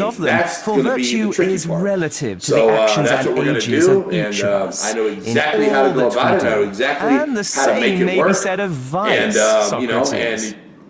actions of them, that's for gonna be the virtue tricky is part. relative to So, the actions that's and what we're gonna ages do, of each and, of us. I know in exactly how to all go that about we it. I know do. exactly and the how to make same it may work. be said of vice, And, you know, Socrates. and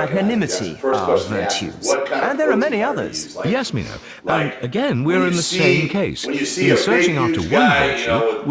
magnanimity First are question to ask you, virtues. what kind of And there are protein many are others. these? Like, Yes, Mino. like, and again, when we're you in the see- same case. when you see In a searching big, after huge one guy, virtue, you know, with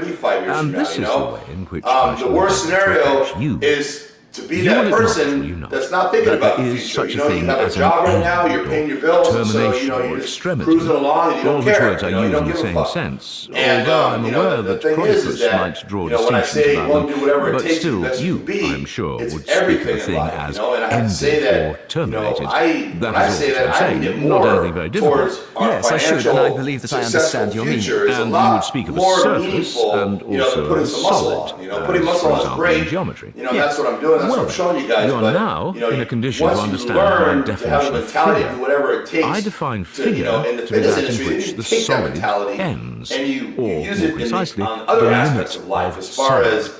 to be 5 years And from now, this you is know? the way in which The worst scenario is to be that person that's not thinking about the future. You know, you have a job right now, you're paying your bills, and so, you know, you're just cruising along and you don't all care. which words You are know, you used don't in the give a same fuck. sense, And, although I'm you know, aware the that thing is Chronicles that, might draw you know, when I distinctions say about one them, do whatever it but takes to still be best you, you can be, I'm sure, it's would speak of everything a in thing life, as you know, and I have to say ended that, or terminated. you know, when That I is say all that, I'm I saying, mean it not more anything very difficult. towards our Yes, I should, financial, and I believe that I understand successful your meaning. future is a And you lot would speak of a more surface meaningful, and you know, than also putting some muscle solid, on. You know, putting muscle for on is example, in great. geometry. You know, that's what I'm doing. That's what I'm showing you guys. You are but, now you know, in a condition to once understand you my learn to have definition a of mentality to figure. do whatever it takes. I define to, you know, figure in the to be fitness that in industry, which you the take that solid mentality ends, and you or use more it precisely, on other the aspects limit of life, of as far solid as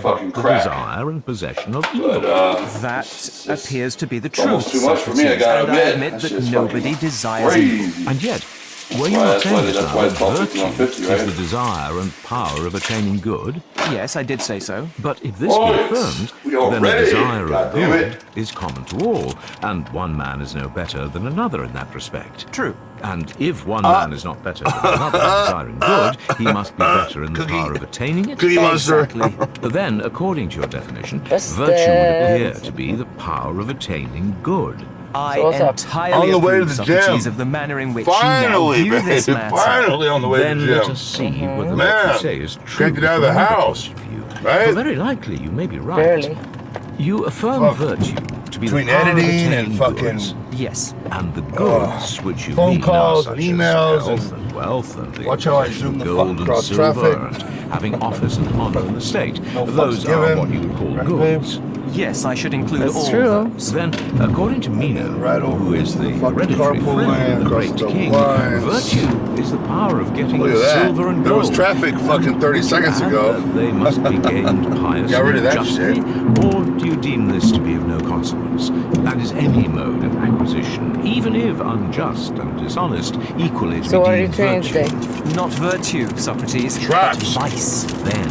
fucking the crack. desire and possession of evil. That appears to be the almost truth, too much for me, I Socrates, gotta and I admit. admit That that shit's nobody fucking desires evil. crazy. And yet, Were you not saying that's just why now it's called that 5150, virtue is right? the desire and power of attaining good? Yes, I did say so. But if this Oh, be it's- affirmed, we are then the ready. desire God of damn good it. is common to all, and one man is no better than another in that respect. True. And if one man is not better than another in desiring good, he must be better in the power of attaining it. Cookie Monster. Exactly. But then, according to your definition, What's virtue would appear that? to be the power of attaining good. I So what's up? entirely On the way to approve, the Socrates, gym. of the manner in which Finally, you now view babe. this matter. Finally on the way Then to the let gym. us see whether Man, what you say is true. can't get out of the from another house, point of view. right? For very likely you may be right. Barely. You affirm Fuck. virtue to be Between the power of editing and attaining fucking goods, Yes. and the goods which you phone mean calls are and such as emails health and and wealth and the watch how I possession zoom of the gold fuck and across silver traffic. and having office and honor in the state. No Those fucks are given. what you would call Right, goods. Yes, I should include That's all true. those. Then, according to Meno, right over who is into the the fucking hereditary carpool friend lane, of the across great the king, lines. virtue is the power of getting Look at that. silver and There gold. was traffic fucking 30 seconds And ago. that they must be gained piously Got rid of that justly, shit. or do you deem this to be of no consequence? That is any mode of acquisition, even if unjust and dishonest, equally to So be what are you deemed training virtue. today? Not virtue, Socrates, but Traps. vice. Then,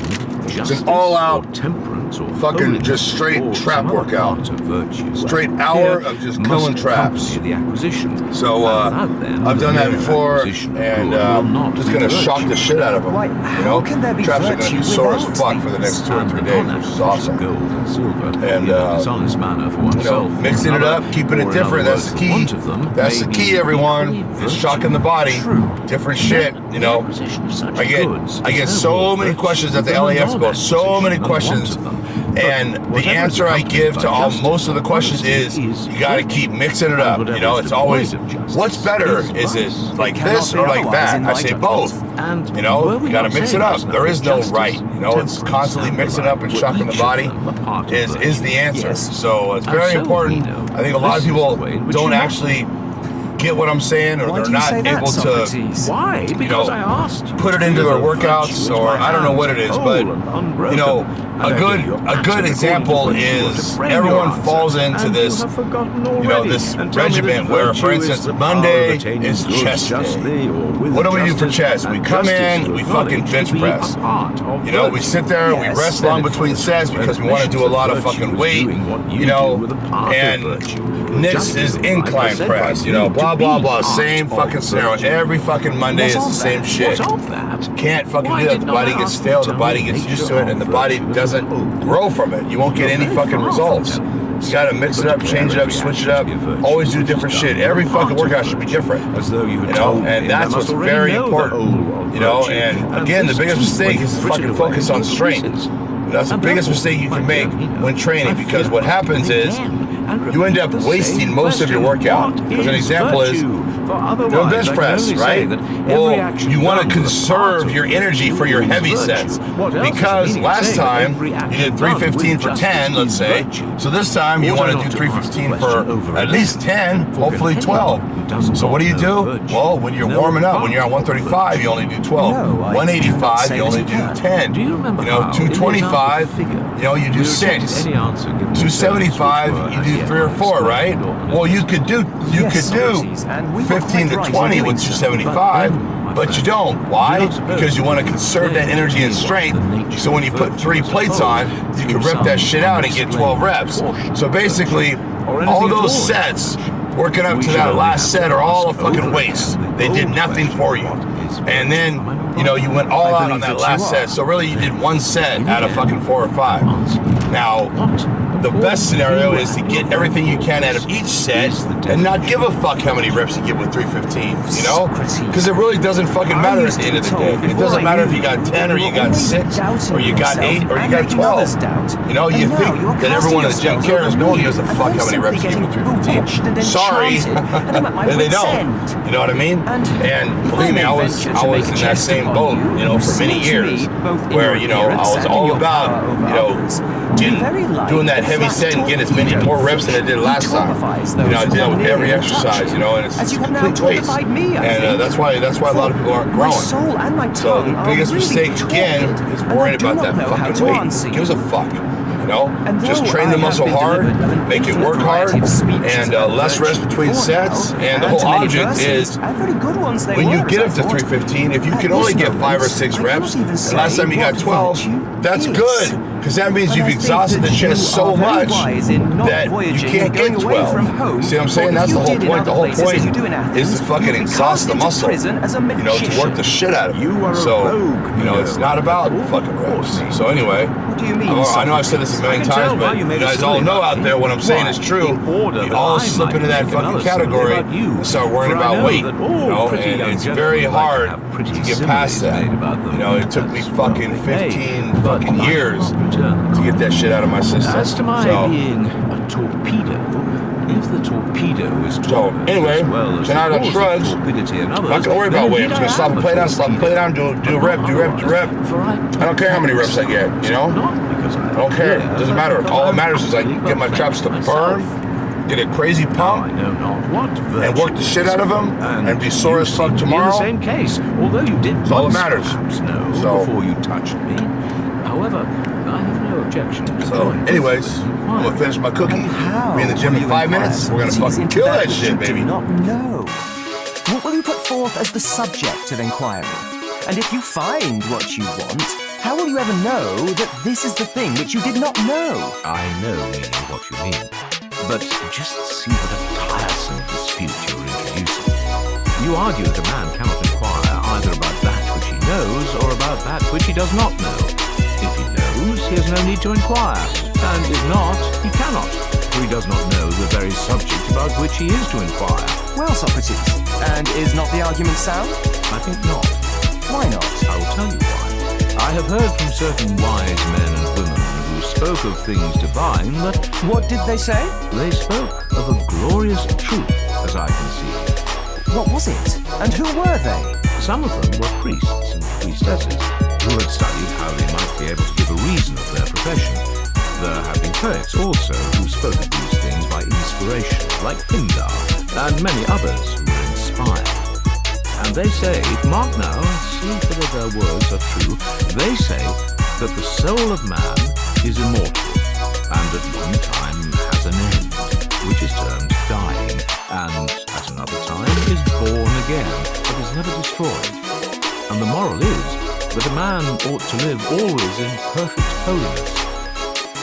justice all-out or temperance or fucking holiness just straight or trap some other workout. part of virtue Straight and hour fear of just must killing traps. accompany the acquisition. So, And without them, I've done the that mere before, acquisition of and good will not just be gonna virtue. shock the shit out of them. Why, You how know, can there be traps are gonna virtue be sore as without fuck for the next 2 or 3 days, which is awesome. Gold and silver And, in a dishonest manner for oneself. mixing it up, keeping it or in different. other That's the words, key. want of them That's may the key, be everyone. equally Is virtue. shocking the body. True. Different shit, you know. Acquisition of such I get goods I get is so no many virtue. questions at the There are LA Expo. no So many acquisition and questions. want of them. And But the whatever answer I accompanied give by to justice, most of the questions honesty is you got to virtue. keep mixing it And up. whatever You know, is it's always devoid of justice what's better? is Is it vice. like It this cannot or be like otherwise that? in I my say judgment. both. And You know, were we you got to not mix saying it up. just now There that is no justice, right. You know, it's temperance, constantly and mixing the up and like shocking were the each of body them a part of is virtue. the answer. Yes. So it's And very so, important. Nino, I think a lot of this is people the way in which don't you must- actually get what I'm saying, or Why they're do you not say that, able to Socrates? Why? Because know, I asked you. put it to into their deliver workouts, virtue or into my I don't know hands, what it is, whole but, and unbroken. you know, And a I good gave you a pattern good according example to which you were to is frame everyone your answer. falls into And this, you have forgotten you know, already. this And tell me that regiment where, for virtue instance, is the Monday power of attaining is goods chest day. justly or with What do we do for justice, chest? We and come justice in, you we fucking acknowledge bench to be press. a part of You know, we virtue. sit there, we Yes, rest then long it's between sets because we want to do a lot of fucking weight, you know, and next is incline press, you know, blah, blah, blah, same fucking scenario. Every fucking Monday is the same shit. What of that? Can't fucking Why do that. did The not body I gets ask stale, you the to body tell gets me used to nature it, and the of body virtue? doesn't grow from it. You won't get any fucking results. You gotta mix it up, change it up, switch it up, always do different shit. Every fucking workout should be different. As though you had You know, told me, and that's I must what's already very know the important. whole of You know, virtue. and again, the this biggest too, mistake when is to you've fucking written away focus on into strength. pieces. That's the And biggest therefore, mistake you can my make dear Nino, when training, I because fear what I happens will is begin and you end repeat up the wasting same most of your question. workout. What Because an is example is virtue? For doing otherwise, bench I can press, only say right? that every Well, action you want done to with a part conserve of your energy for your is heavy virtue. sets. What else is the Because meaning of last saying that time every you action did done 315 with for justice 10, let's is say. virtue? So this time you Ought want I to not do to 315 ask the for question over at again? least 10, For hopefully anyone 12. who does So what do you not do? know virtue Well, when you're no warming up, when part you're on of 135, you only do 12. No, I 185, cannot you only say do that you 10. Do you remember You know, how, in the 225, example figure, you know, you do you rejected 6. any answer given to 275, terms which you were do as yet 3 or 4, right? unexplained or Well, you could do Yes, Socrates, and we were 15 to quite right 20 in with doing so. 275, but you don't. Why? Do not suppose Because you want to conserve that energy and strength. So when you put 3 plates on, you can rip that shit out and get 12 reps. So basically, all those sets working up to that last set are all a fucking waste. They did nothing for you. And then, you know, you went all out on that last set. So really, you did 1 set out of fucking 4 or 5. Now, the best scenario is to get everything you can out of each set and not give a fuck how many reps you get with 315, you know? Because it really doesn't fucking matter at the end of the day. It doesn't matter if you got 10 or you got 6 or you got 8 or you got 12. You know, you think that everyone in the gym cares. No one gives a fuck how many reps you get with 315. Sorry. And they don't. You know what I mean? And believe me, I was in that same boat, you know, for many years where, you know, I was all about, you know, doing that heavy set and getting as many more reps than I did last time. You know, I did that with every exercise, you know, and it's a complete waste. And that's why a lot of people aren't growing. So the biggest mistake again is worrying about that fucking weight. Who gives a fuck? You know, just train the muscle hard, make it work hard, and less rest between sets. And the whole object is, when you get up to 315, if you can only get 5 or 6 reps, and last time you got 12, that's good, because that means you've exhausted the chest so much that you can't get 12. See what I'm saying? That's the whole point. The whole point is to fucking exhaust the muscle, you know, to work the shit out of it. So, you know, it's not about fucking reps. So anyway, I know I've said this a million times, but you guys all know out there what I'm saying is true. You all slip into that fucking category and start worrying about weight, you know, and it's very hard to get past that. You know, it took me fucking 15 fucking years to get that shit out of my system. As to my being a torpedo, if the torpedo is anyway, tonight on Shrugs, I'm not gonna worry about weight. I'm just gonna stop and play down, do a rep. I don't care how many reps I get, you know? I don't care. It doesn't matter. All that matters is I get my traps to burn, get a crazy pump, and work the shit out of them, and be sore as fuck tomorrow. Same case, although you did all that matters. Before you touched me. However, I have no objection. So, anyways, I'm gonna finish my cookie. Be in the gym in 5 minutes. We're gonna fucking kill that shit, baby. No. What will you put forth as the subject of inquiry? And if you find what you want, how will you ever know that this is the thing which you did not know? I know, meaning, what you mean. But just see what a tiresome dispute you're introducing. You argue that a man cannot inquire either about that which he knows or about that which he does not know. If he knows, he has no need to inquire, and if not, he cannot, for he does not know the very subject about which he is to inquire. Well, Socrates, and is not the argument sound? I think not. Why not? I will tell you why. I have heard from certain wise men and women who spoke of things divine, but what did they say? They spoke of a glorious truth, as I can see. What was it? And who were they? Some of them were priests and priestesses who had studied how they might be able to give a reason of their profession. There have been poets also who spoke of these things by inspiration, like Pindar, and many others who were inspired. And they say, mark now, see whether their words are true, they say that the soul of man is immortal, and at one time has an end, which is termed dying, and at another time is born again, but is never destroyed. And the moral is that a man ought to live always in perfect holiness.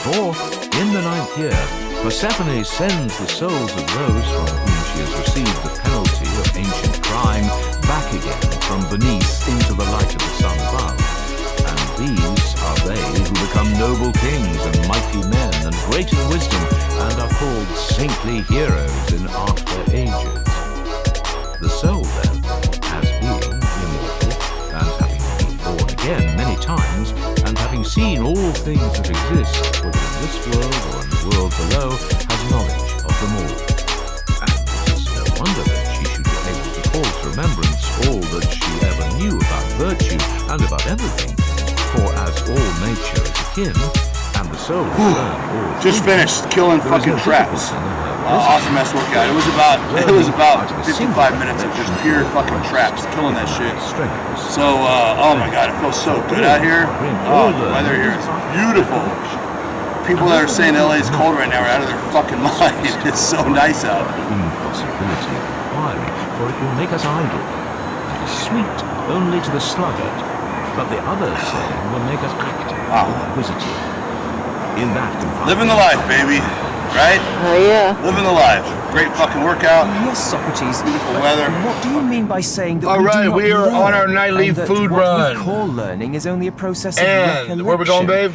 For, in the 9th year, Persephone sends the souls of those from whom she has received the penalty of ancient crime back again from beneath into the light of the sun above. And these are they who become noble kings and mighty men and great in wisdom, and are called saintly heroes in after ages. The soul, then, as being immortal, and having been born again many times, and having seen all things that exist, whether in this world or in the world below, has knowledge of them all. And it is no wonder that she should be able to call to remembrance all that she ever knew about virtue and about everything. For as all nature is akin, and the soul just finished killing fucking traps. Awesome ass workout. It was about 55 minutes of just pure fucking traps, killing that shit. So oh my god, it feels so good out here. Oh, the weather here is beautiful. People that are saying LA is cold right now are out of their fucking mind. It's so nice out. Impossibility of inquiry, for it will make us idle. It is sweet only to the sluggard, but the other saying will make us active and inquisitive. In that confinement, living the life, baby. Right? Oh yeah. Living the life. Great fucking workout. Yes, Socrates. Beautiful weather. What do you mean by saying that all right, we are on our nightly food run. What we call learning is only a process of and where we going, babe?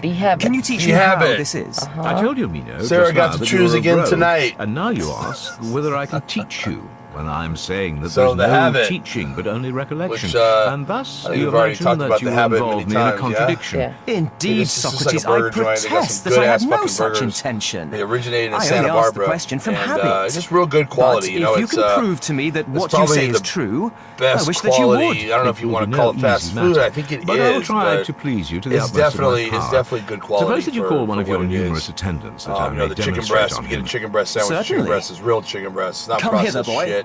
Can you teach me how this is? I told you, Mino. Sarah got to choose again tonight. And now you ask whether I can teach you when I'm saying that so there's no teaching but only recollection. Which, and thus you imagine that you involve me in a contradiction. Yeah. Indeed, Socrates, I protest that I had no such intention. They originated in I Santa only asked Barbara. the question from and, habit. just real good quality. But you know, if you can prove to me that what you say is true, best I wish quality, that you would. I don't know if you want to call it fast food. I think it is. But I'll try to please you to the utmost of my power. It's definitely good quality. Suppose that you call one of your numerous attendants that I may the chicken breast. You get a chicken breast sandwich. Chicken breast is real chicken breast. It's not processed shit.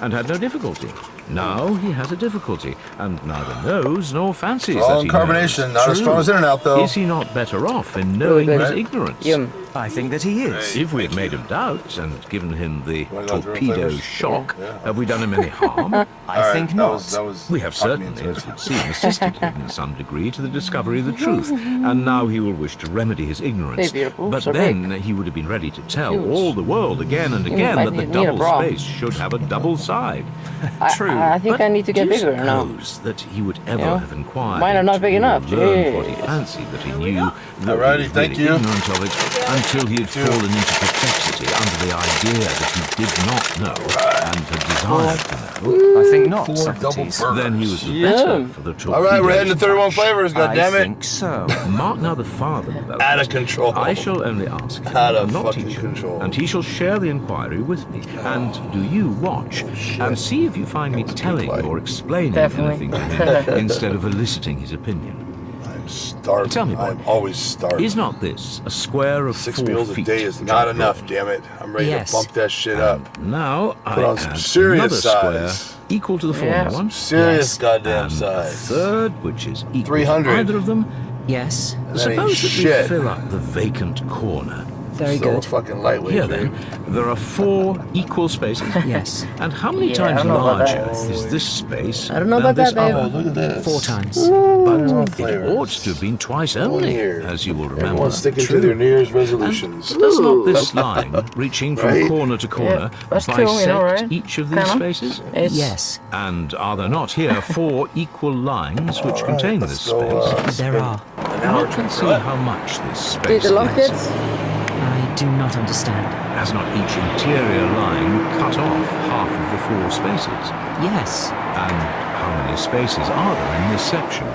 and had no difficulty. Now he has a difficulty, and neither knows nor fancies All that in he carbonation, knows. not as strong as internet, though. Is he not better off in knowing his ignorance? I think that he is. If we had made him doubt and given him the torpedo shock, have we done him any harm? I think not. We have certainly, as would seem, assisted him in some degree to the discovery of the truth, and now he will wish to remedy his ignorance. But then he would have been ready to tell all the world again and again that the double space should have a double side. True. I think I need to get bigger now. Suppose that he would ever have inquired. Mine are not big enough. Learned what he fancied that he knew, that he was really ignorant of it, until he had fallen into perplexity under the idea that he did not know and had desired to know. I think not, Socrates. Then he was the better for the torpedo. All right, we're heading to 31 flavors, I goddammit. think so. Mark now the father developed. Out of control. I shall only ask him, Out of and not fucking teach him, control. and he shall share the inquiry with me. And do you watch and see if you find me telling or explaining anything to him instead of eliciting his opinion. I'm starving. Tell me, boy, I'm always starving. is not this a square of 6 4 meals a feet? day is not enough, damn it. I'm ready Yes. to bump that shit up. Now Put I on some add serious another size. square equal to the former one. Serious Yes. goddamn And a size. third, which is equal 300. to either of them. Yes. That Suppose ain't that we shit. fill up the vacant corner. Very So good. fucking lightweight. Here dude. then, there are 4 equal spaces. Yes. And how many Yeah, I times don't know about larger that. is this space I don't know than about this that, babe. other? Oh, look at this. 4 times. But it flavors. ought to have been twice only, here. as you will remember. Everyone's sticking True. to their New Year's resolutions. Does not this line, reaching from Right? corner to corner, that's true, bisect you know, right? each of these Kinda. spaces? It's Yes, And are there not here 4 equal lines which contain this let's go, space? there are. Now can see how much this Did space you lock is. it? I do not understand. Has not each interior line cut off half of the 4 spaces? Yes. And how many spaces are there in this section?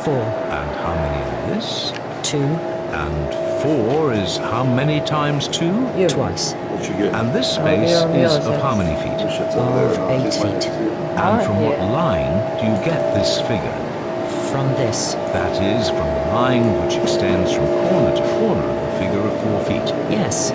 4, And how many in this? 2, And 4 is how many times 2? twice. What you get? And this space yeah, is yeah. of how many feet? Shit's over Of there. 8 feet. And from what yeah. line do you get this figure? From this. That is, from the line which extends from corner to corner of the figure of 4 feet. Yes.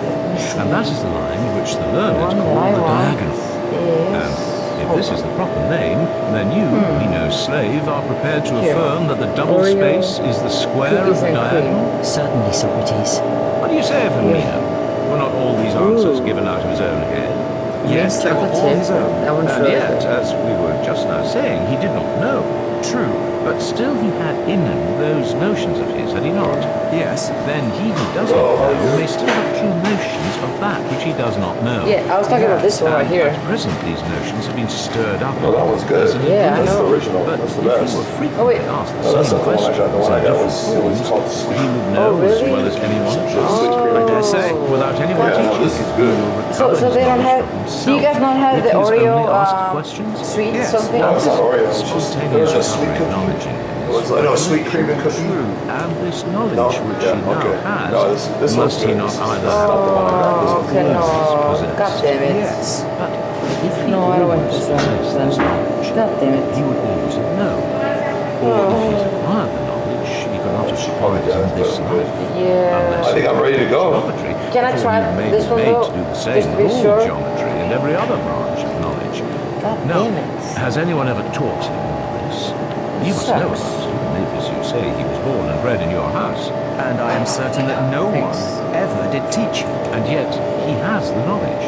And that is the line which the learned One call that I the want diagonal. is... And if this is the proper name, then you, no slave, are prepared to Here. affirm that the double Oreo space is the square of cookies the and diagonal? Certainly, Socrates. What do you say, Firmino? Were not all these answers given out of his own head? Yes, they were all his own. That one's And really yet, good. as we were just now saying, he did not know. True. But still he had in him those notions of his, had he not? Yes. Then he who does not know may still have true notions of that which he does not know. Yeah, I was talking about this one right And here. at present these notions have been stirred up. Oh, that one's good. as an Yeah, I That's know. the original. But That's the if best. he were frequently Oh, wait. asked the Oh, that's same not the one I question got. The one I in got different was, it was forms, called he Sweet. would know as really? well as anyone else. I dare say. Without anyone Yeah, no, teaching this is him. good. So they don't have... Do you guys not have If the he is Oreo only asked questions, sweet Yes. something? No, it's not Oreo. It's just, spontaneous it's a sweet recovery of cookie. knowledge in him. No, sweet cream and cookie. And this knowledge No, which yeah, he now okay. has, No, this must one's he good. not This is either not have the one I got. This Oh, one's okay, good. no. possessed? God damn it. Yes. But if he No, I don't want always this one. possessed this knowledge, God damn it. he would always have known. Or if he had acquired the knowledge, he could not have acquired it in this life. Yeah. I think I'm ready to go. Geometry, Can I for try he may this be one, made though? to do the Just same to in be all sure? geometry and every other branch of knowledge. God Now, damn it. has anyone ever taught him this? You must know Sucks. about him, if, as you say, he was born and bred in your house. And I am certain that no one ever did teach him. And yet, he has the knowledge.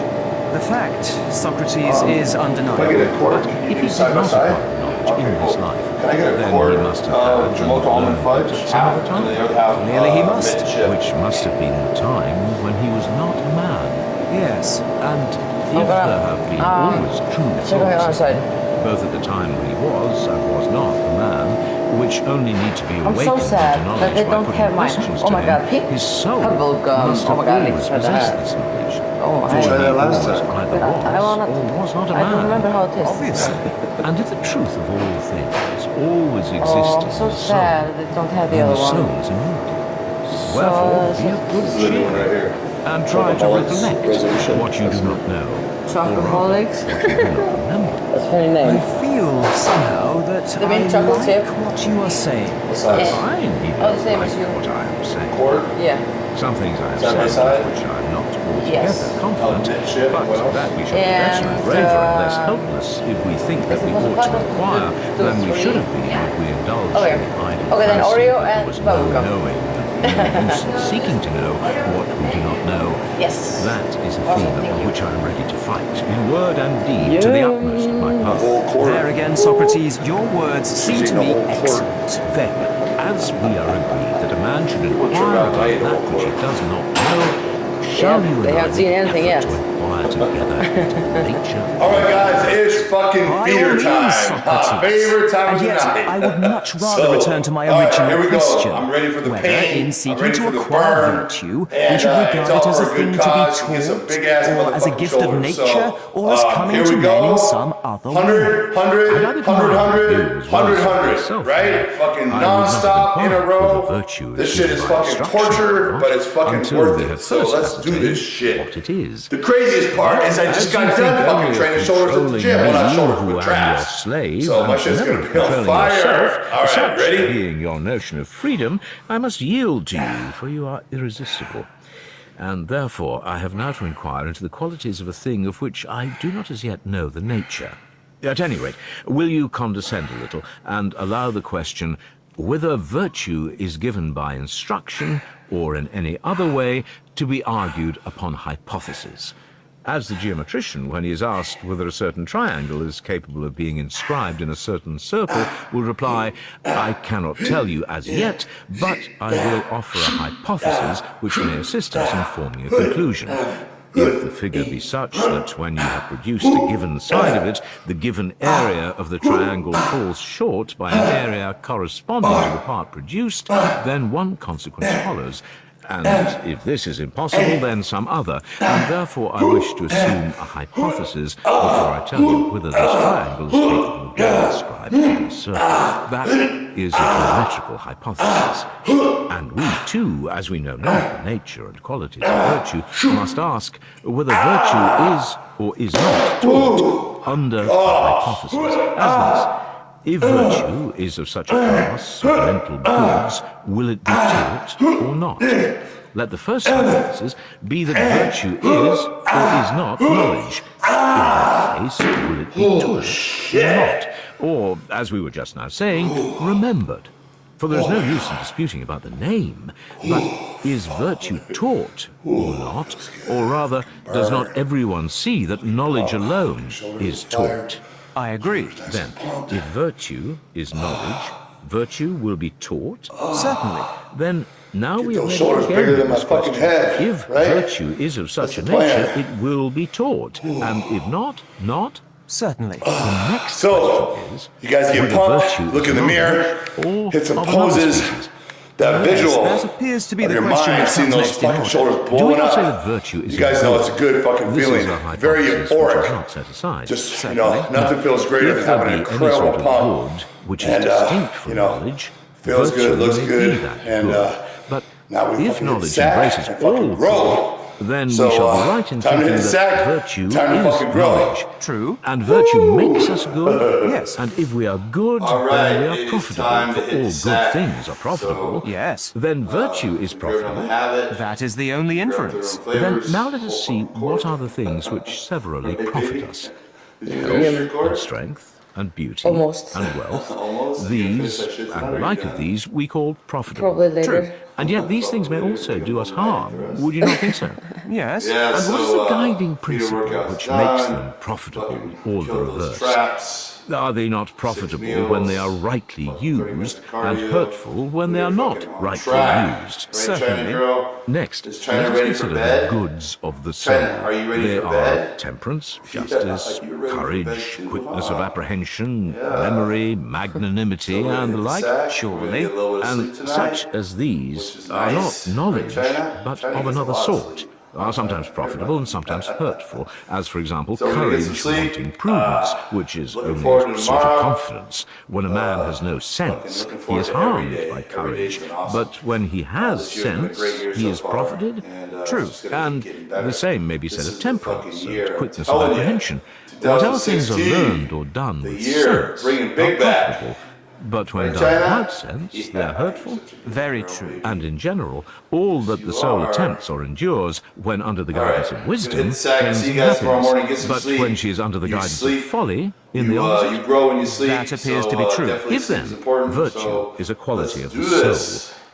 The fact, Socrates, is Can I get undeniable. a quart? If he Side did by not side? acquire knowledge Okay, in this cool. life, Can I get a then quart he must have of had Jamaica and almond learned fudge? at some other And then the time, other half, Clearly he must. mint chip. which must have been the time when he was not a man. Yes. And if there have been always true Check on the other thoughts, side. both at the time when he was and was not a man, which only need to be I'm awakened so sad into knowledge that they by don't putting have mine. questions Oh to my him, God, pink his soul bubble gum. must Oh have my God, always let's try possessed that. this knowledge. Oh, For I he Try that last always time. either But I wanna... was or was not a I don't man. remember how it tastes. Obviously. And if the truth of all things always Oh, existed I'm so in the soul, sad they don't have the then other the soul one. is immortal. Wherefore, be of good This is the new one right cheer here. and try to Chocoholics recollect resolution. what you do not know, Chocoholics? what you do not remember. That's a funny I name. feel somehow that The I mint chocolate like chip? what you are saying. What size? Fine, he Oh, the don't same like as you. what I am saying. Quart? Yeah. Some things I have Side by said side? which I am not altogether Yes. confident, mint chip, but what else? that we shall be better and braver and less helpless if we think that we This was ought to part of acquire the than we three. should have been if we indulged Okay. in the idle Okay, then fancy Oreo that there and was no bubblegum. knowing that seeking to know what we do not know. Yes. That is a theme upon which I am ready to fight, in word and deed, to the utmost of my power. There again, Socrates, your words seem to me excellent. Then, as we are agreed that a man should inquire about that which he does not know, shall you they and I haven't seen anything make effort yet. to inquire together into nature? Alright guys, it's fucking By all feeder means, time. Socrates. Favorite time And of the yet, night. I would much rather So, return to my all right, original here we go. question. I'm ready for the whether, pain. in I'm seeking ready to for the acquire burn. virtue, we And, should regard it's it all as a for a thing good to be cause. You get some taught, big-ass or as a motherfucking gift of shoulders. nature, So, or as coming here to we men go. in some other way. 100, 100, 100, 100, right? Fucking non-stop in a row. This shit is fucking torture, but it's fucking worth it. So let's do this shit. What it is. The craziest part is I just got done fucking training shoulders at the gym. Well, not shoulders, but traps. So my shit's gonna be on fire. Alright, ready? Being your notion of freedom, I must yield to you, for you are irresistible. And therefore I have now to inquire into the qualities of a thing of which I do not as yet know the nature. At any rate, will you condescend a little and allow the question whether virtue is given by instruction or in any other way to be argued upon hypothesis? As the geometrician, when he is asked whether a certain triangle is capable of being inscribed in a certain circle, will reply, I cannot tell you as yet, but I will offer a hypothesis which may assist us in forming a conclusion. If the figure be such that when you have produced a given side of it, the given area of the triangle falls short by an area corresponding to the part produced, then one consequence follows. And if this is impossible, then some other. And therefore I wish to assume a hypothesis before I tell you whether this triangle is capable of being inscribed in a circle. That is a geometrical hypothesis. And we too, as we know not the nature and qualities of virtue, must ask whether virtue is or is not taught under the hypothesis as this. If virtue is of such a class of mental goods, will it be taught or not? Let the first hypothesis be that virtue is or is not knowledge. In that case, will it be taught or not? Or, as we were just now saying, remembered? For there is no use in disputing about the name, but is virtue taught or not? Or rather, does not everyone see that knowledge alone is taught? I agree. Then, if virtue is knowledge, virtue will be taught? Certainly. Then, now we are Those ready shoulders again bigger with than my this fucking question. head, If right? virtue is of such a That's the plan. nature, it will be taught. And if not, not? Certainly. The next So, question is, you guys get whether pumped, virtue look is in the mirror, knowledge or hit some of another poses. species. That Yes, visual that appears to be of the your question mind, that seeing comes those next in fucking order. shoulders Do we blowing not say up. that virtue is You guys know it's a good fucking This feeling. is a Very hypothesis which I euphoric. cannot set aside. Just, you Certainly. know, nothing feels greater If than there having an be any incredible sort of pump. good which is And, distinct from you know, knowledge, feels virtue good, looks may good, be that and, good. But now we if fucking knowledge hit sack embraces and fucking all grow. good, then So, we shall be right in time to thinking hit the that sack, virtue time to is fucking grow. knowledge. True. And virtue makes us good. Yes. And if we are good, All right, then we it are is profitable. time to For hit all the good sack. things are profitable. Yes. Then virtue is You're gonna profitable. have it. That is the only inference. Then now let us see what are the things which severally profit us. Did you Health finish your and strength and beauty Almost. and wealth. Almost. These Finish that shit and tonight, the like yeah. of these we call profitable. Probably later. True. And yet these things may also do us harm. Would you not think so? Yes. Yeah, And what is the guiding Peter principle workout's which done. makes them profitable Fucking or the kill those reverse? traps. Are they not profitable meals, when they are rightly 30 minutes used of cardio, and hurtful when they are not fucking on rightly track. used? Right, Certainly. China girl? Next, Is China let us ready for consider bed? the goods of the soul. China, are you ready They for are bed? temperance, Yeah, justice, you're ready for bed courage, too, quickness huh? of apprehension, Yeah. memory, magnanimity, So we're and the gonna like. hit sack, surely. we're gonna get a little bit of And sleep tonight, such as which these is are nice. not knowledge, Right, China? but China of gets a another lot of sort. sleep. Are sometimes profitable and sometimes hurtful, as for example, So we're gonna get some courage sleep. wanting prudence, which is Looking only forward a to sort of tomorrow. confidence. When a man has no sense, looking he forward is to every harmed day. by Every courage. day's been awesome. But when he has This year's been a sense, great year he so is far, profited. and, True. it's just gonna And keep getting better. the same may be said This of is the temperance fucking and year. I'm quickness of telling you. apprehension. Whatever things are 2016 learned or done the with year, sense bringing are big back. profitable. But when Right, done China? without sense, they are hurtful. Very true. And in general, all that the soul are. attempts or endures when under the guidance Alright, of wisdom hit the sack, ends see in you guys tomorrow happiness. morning, get some But sleep. when she is under the You guidance sleep, of folly, in the you opposite. grow when you sleep. That appears so, to be true. definitely If sleep then is important, virtue so is a quality let's of the do soul, this.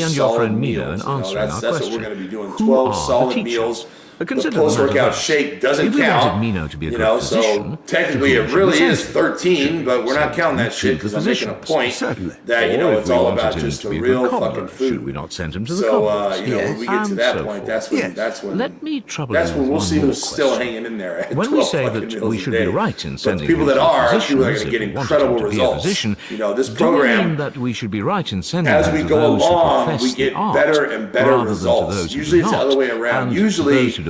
me and your friend Mino in answering our That's question. what we're going to be doing. Who 12 are the solid teachers? meals. The Consider the matter post-workout thus. shake doesn't If we count. wanted Mino to be a You good know, physician, so technically to it whom really should we is send him? 13, but we're not counting that Should shit we because send I'm him to making a physicians? point Certainly. that, you Or know, if it's we all wanted about him just to a be a real good fucking cobbler, food. should we not send him to the So, cobblers? you know, when we get to And that so point, forth. that's when, Yes. that's when, Let me trouble that's you when with we'll one see more who's still question. hanging in there at When 12 we say fucking that meals we a should day. be right in But sending people him that to are, physicians, people that are if going to we get wanted him incredible to be a results. physician, You know, this do you mean program, that we should be right in sending as him we to go those who along, profess we the get art, better and better rather than to results. those who Usually do it's the not, other way around. and Usually those who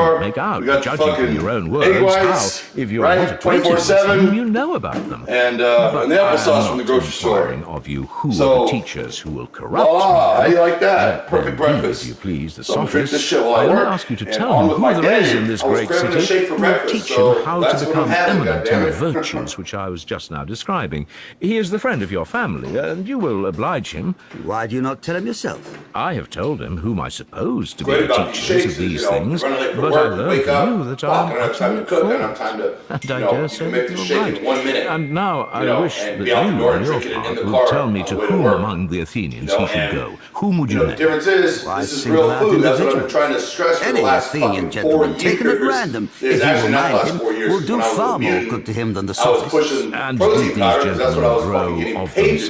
store. make out, We got judging from fucking your own egg words, whites, how, if you're right? not acquainted with 24/7. them, you know about them. And the applesauce from the grocery store. Of you, who So, are the teachers who will corrupt voila, me? how you like that? Perfect Then, breakfast. If you please, the So I'm drinking sophist, this shit while I I will work, ask you to and tell on him with who my there day. is in this I was great craving a city shake for who will breakfast, teach so him how that's to what I'm become having, eminent in the goddammit. virtues which I was just now describing. He is the friend of your family, and you will oblige him. Why do you not tell him yourself? I have told him whom I suppose to be Great the about these teachers shakes of these is, you know, things, running late for but I work, learned wake from up, you that fuck, I I am don't have time to utterly cook, I don't at have time to, fault. you And I know, dare you say can make that the you're shake right. in 1 minute. And now I You know, wish and that be out the you, door on and your drink it in part, the would car tell me on to the way to whom work. among the Athenians You know, he should and, go. Whom would You you know, the name? difference is, Why this is single real out food. That's what I've been individuals? trying to stress for the Any last Athenian fucking 4 gentleman years. taken at random, It's if he will actually not the mind last him, 4 years. will do When I was far a more mutant, good to him than the I was sophists. pushing And protein did these powder because that's what I was gentlemen fucking grow getting of paid to do.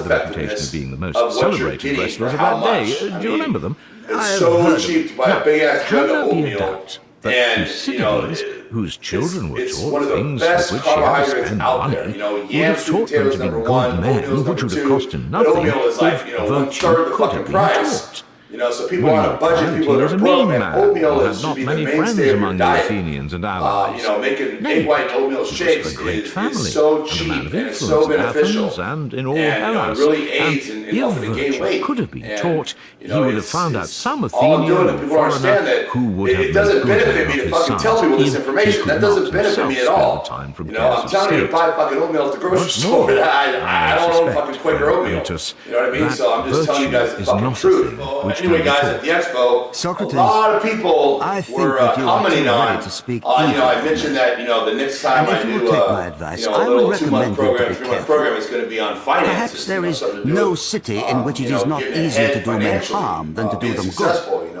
had the reputation effectiveness of being the most of what you're celebrated getting wrestlers for of how that day. much. Do you remember them? It's so cheap to buy a big ass jug of Can there be a oatmeal, doubt that and Thucydides, whose children were it's taught one of the things best for which he had to carbohydrates spend out money, there. You know, would yam, have sweet taught them potatoes to be number good one, men, oatmeal's which number would have two, cost him but nothing oatmeal is like, you know, one virtue third of the could fucking have been price. taught. You know, so people William on a budget, Grant, people he that was are a broke, mean man, man oatmeal who is, had should not be the many friends mainstay of your among the diet. Athenians and allies. You know, making Nay, egg white and oatmeal he shakes was of a great is family, so and a cheap man of and it's influence so in beneficial. Athens and in all And, you know, it Hellas. really aids in if helping to gain virtue weight. could have been And, taught, you he know, would have found out some all I'm Athenian doing or that people understand foreigner that who would it have doesn't made good benefit me of to his fucking sons tell people this if he information. could That doesn't not benefit me at himself all. spend the time from You know, cares I'm of telling you to state. buy fucking oatmeal at the grocery What's store. more, I don't own suspect, fucking Quaker oatmeal. Emeritus, You know what I mean? that So I'm just telling you guys the virtue is fucking not a truth. thing Well, which anyway, can be guys, taught. at the expo, Socrates, a lot of people I think were that you are commenting too ready on. to speak You know, I evil. mentioned that the next time And I if you do will take my advice, you know, I a would little recommend 2-month you to program, be 3-month careful. program is going to be on finances. Perhaps there is something to do no with, city in which it you is know, not getting easier ahead to do men financially, harm than to do being them good. successful, you know.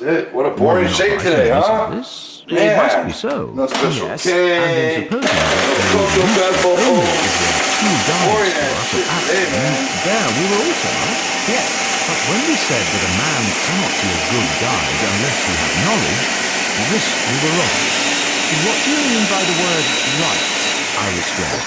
Shit, what a boring Not shake right today, in huh? this. Yeah. It must be so. No special Yes, K. and in supposing that there No was social use bad only boy. if we had two Boring guides ass for us shit at today, Acton, man. there we were also right. Yes, but when we said that a man cannot be a good guide unless he has knowledge, this we were wrong. What do you mean by the word right? I'll explain.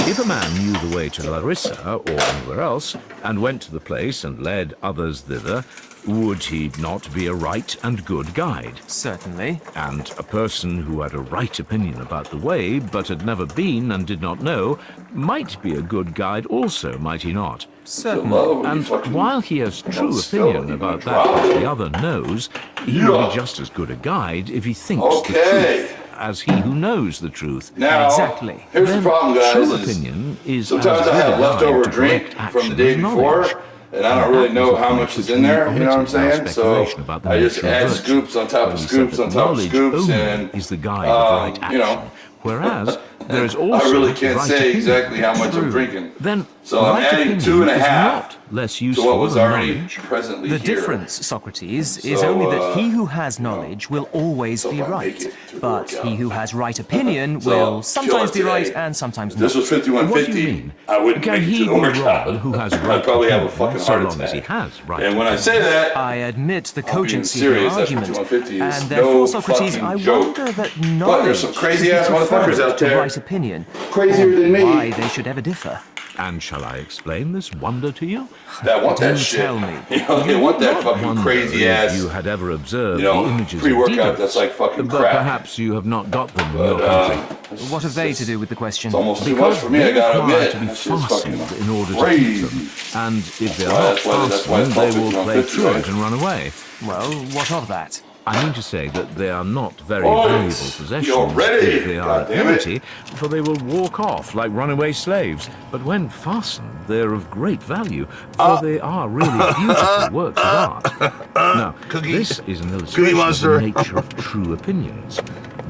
If a man knew the way to Larissa or anywhere else, and went to the place and led others thither, would he not be a right and good guide? Certainly. And a person who had a right opinion about the way, but had never been and did not know, might be a good guide also, might he not? Certainly. And while he has true opinion about that which the other knows, he will be just as good a guide if he thinks the Okay. truth as he who knows the truth. Now, Exactly. here's the problem, guys. True is opinion is sometimes as I have good a leftover guide to drink correct from the action day as before, knowledge. and I don't really know how much is in there, you know what I'm saying? So I just add scoops on top of scoops on top of scoops, and, is the guide of right action. you know, Whereas there is also I really can't right say opinion. exactly how much I'm True. drinking. Then So I'm right adding opinion 2.5 is not less to useful what was than already knowledge. presently The here. difference, Socrates, is So, only that he who has knowledge will always so be if I make right, it to the but workout. he who has right opinion So, will kill sometimes it be right today. and sometimes If this not. was What do you 5150, mean? I wouldn't Can make it he to the be workout. wrong who has I'd right probably have a opinion fucking so heart long as he attack. has right And when I opinion? say that, I admit the I'm being cogency of your serious. That argument, 5150 is and therefore, no Socrates, fucking I joke. wonder that But knowledge there's some crazy should be ass motherfuckers preferred out to there, right opinion, crazier or than me, why they should ever differ. And shall I explain this wonder to you? that want that Do shit. tell me. You know, they want that fucking Wonder crazy if ass, you had ever observed you know, the images pre-workout of that's like fucking but crap. perhaps you have not got them in But, your country. What have they to do with the question? It's almost too much Because for me, I they gotta require admit. to be That shit's fastened fucking in order to crazy. keep them. And if they're Well, not that's why it's fastened, called they will play 5150, through right? it and run away. Well, what of that? I mean to say that they are not very Oh, valuable you're possessions ready. if they are God damn it. empty, for they will walk off like runaway slaves. But when fastened, they're of great value, for they are really beautiful works of art. Now, this is an illustration of Monster. the nature of true opinions.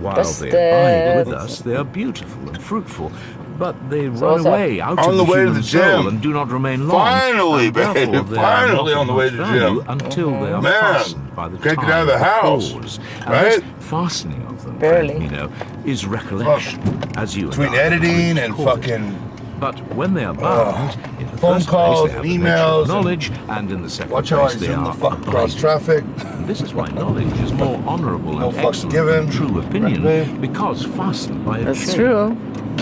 While That's they the- abide with us, they are beautiful and fruitful. But they run what's up? away out On of the the way to human the gym. soul and do not remain long. Finally, and therefore babe, they are finally not on the of way much to the value gym. until they are Man, fastened by the can't get tie out of the house, cause. And right? this fastening of them, Barely. you know, is recollection, as you Between and I editing would and call it. fucking But when they are bound, in the phone first calls place, they have and the nature emails of and knowledge, and in the second watch how I place, they zoom the are fuck across abiding. traffic. And this is why knowledge is more honourable No and fucks excellent given. than true opinion, Right, babe? because fastened by a That's chain. true.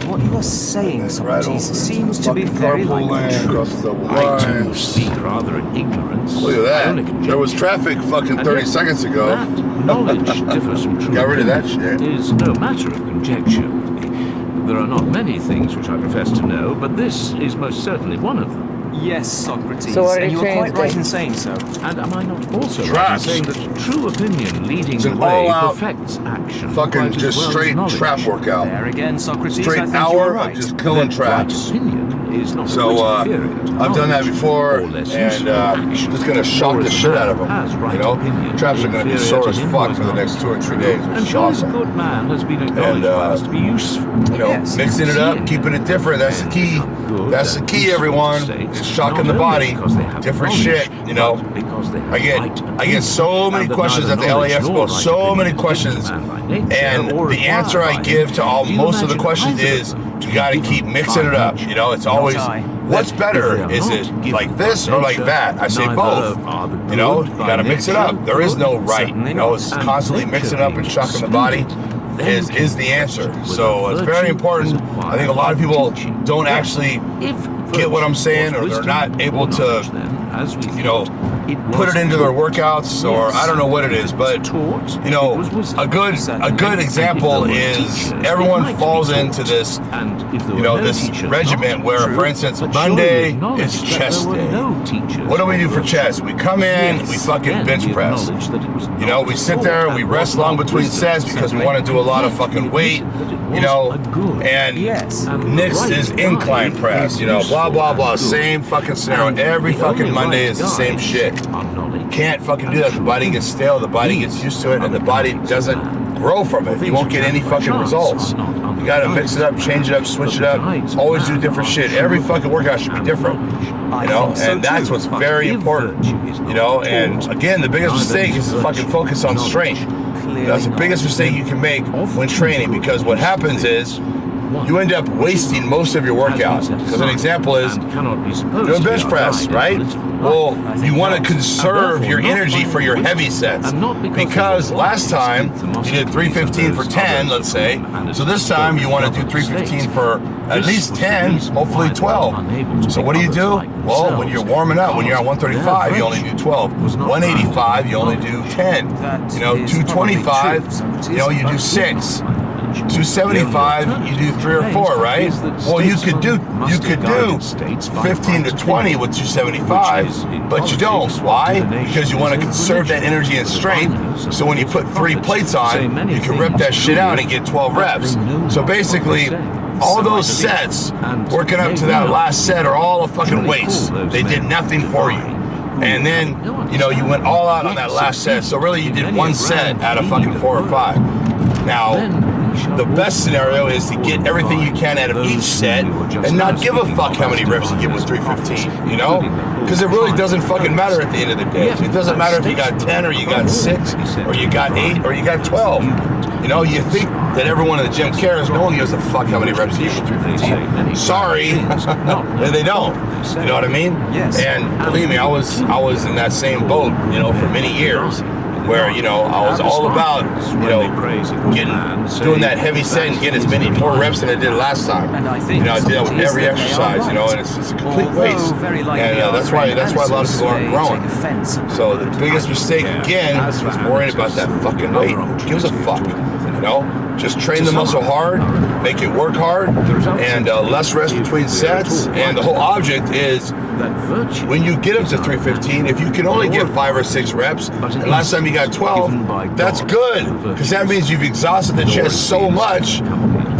What you are saying, Right Socrates, over seems the to be fucking very carpool like lane, the truth. across the double I too line. speak rather in ignorance. Look at I only that. There was conjecture. traffic fucking And 30 yet, seconds ago. That knowledge differs from true Got rid of that opinion shit. is no matter of conjecture with me. There are not many things which I profess to know, but this is most certainly one of them. Yes, Socrates, So what are and you you are quite training right to? in saying so. And am I not also right in Traps. saying that true opinion leading It's the an way all-out perfects action? Fucking quite as just well as straight knowledge? trap workout. There again, Socrates, I Straight think you hour are right. of just killing Right traps. opinion is not So, always inferior to I've done that knowledge, before, or less and useful action. just gonna shock Or the if shit man out of them. has right You know, opinion, traps are gonna be inferior sore to as him fuck who for the is next 2 or 3 days, which And is surely awesome. the good man has been acknowledged by us to be useful. You know, Yes. mixing it up, keeping it different. That's the key. That's the key, everyone. It's shocking the body. Different shit, you know. I get so many questions at the LAX Expo, so many questions, and the answer I give to most of the questions is you got to keep mixing it up. You know, it's always what's better? Is it like this or like that? I say both. You know, you got to mix it up. There is no right. You know, it's constantly mixing it up and shocking the body is the answer. So it's very important. I think a lot of people don't actually get what I'm saying, or they're not able to, you know, put it into their workouts, or I don't know what it is, but you know, a good example is everyone falls into this, you know, this regiment where, for instance, Monday is chest day. What do we do for chest? We come in, we fucking bench press. You know, we sit there, we rest long between sets because we want to do a lot of fucking weight, you know, and next is incline press, you know, blah, blah, blah, same fucking scenario. Every fucking Monday is the same shit. Can't fucking do that. The body gets stale, the body gets used to it, and the body doesn't grow from it. You won't get any fucking results. You gotta mix it up, change it up, switch it up, always do different shit. Every fucking workout should be different, you know, and that's what's very important, you know, and again, the biggest mistake is to fucking focus on strength. That's the biggest mistake you can make when training, because what happens is you end up wasting most of your workout. Because an example is doing bench press, right? Well, you want to conserve your energy for your heavy sets, because last time you did 315 for 10, let's say. So this time you want to do 315 for at least 10, hopefully 12. So what do? Well, when you're warming up, when you're at 135, you only do 12. 185, you only do 10. You know, 225, you know, you do 6. 275, you do 3 or 4, right? Well, you could do 15 to 20 with 275, but you don't. Why? Because you want to conserve that energy and strength. So when you put 3 plates on, you can rip that shit out and get 12 reps. So basically, all those sets working up to that last set are all a fucking waste. They did nothing for you. And then, you know, you went all out on that last set. So really, you did 1 set out of fucking 4 or 5. Now, the best scenario is to get everything you can out of each set and not give a fuck how many reps you get with 315, you know? Because it really doesn't fucking matter at the end of the day. It doesn't matter if you got 10 or you got 6 or you got 8 or you got 12. You know, you think that everyone in the gym cares. No one gives a fuck how many reps you get with 315. Sorry, they don't. You know what I mean? And believe me, I was in that same boat, you know, for many years. Where, you know, I was all about, you know, doing that heavy set and getting as many more reps than I did last time. You know, I did that with every exercise, you know, and it's a complete waste. And that's why a lot of people aren't growing. So the biggest mistake again is worrying about that fucking weight. Who gives a fuck? You know? Just train the muscle hard, make it work hard, and less rest between sets. And the whole object is when you get up to 315, if you can only get 5 or 6 reps, and last time you got 12, that's good, because that means you've exhausted the chest so much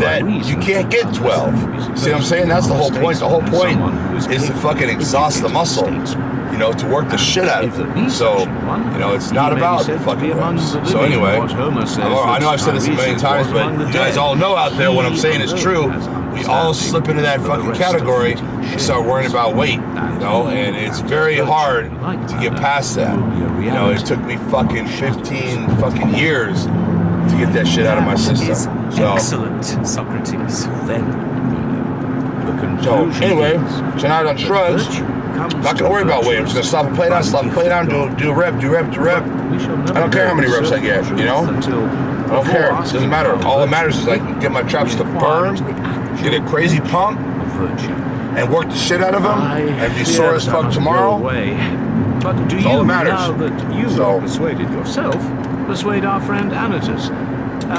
that you can't get 12. See what I'm saying? That's the whole point. The whole point is to fucking exhaust the muscle, you know, to work the shit out of it. So, you know, it's not about fucking reps. So anyway, I know I've said this a million times, but you guys all know out there what I'm saying is true. We all slip into that fucking category and start worrying about weight, you know, and it's very hard to get past that. You know, it took me fucking 15 fucking years to get that shit out of my system. So, excellent, Socrates. so anyway, tonight on Shrugs, not gonna worry about weight. I'm just gonna slap a plate on, do a rep. I don't care how many reps I get, you know? I don't care. It doesn't matter. All that matters is I can get my traps to burn, get a crazy pump, and work the shit out of them, and be sore as fuck tomorrow. But do It's all you, that matters. now that you've persuaded yourself, persuade our friend Anatus?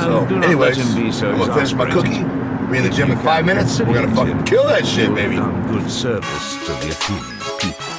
So, do not anyways, let him be so I'm gonna finish my cookie. exasperated. Be in the gym in 5 minutes. We're gonna fucking kill that shit, baby. Done good service to the Athenian people.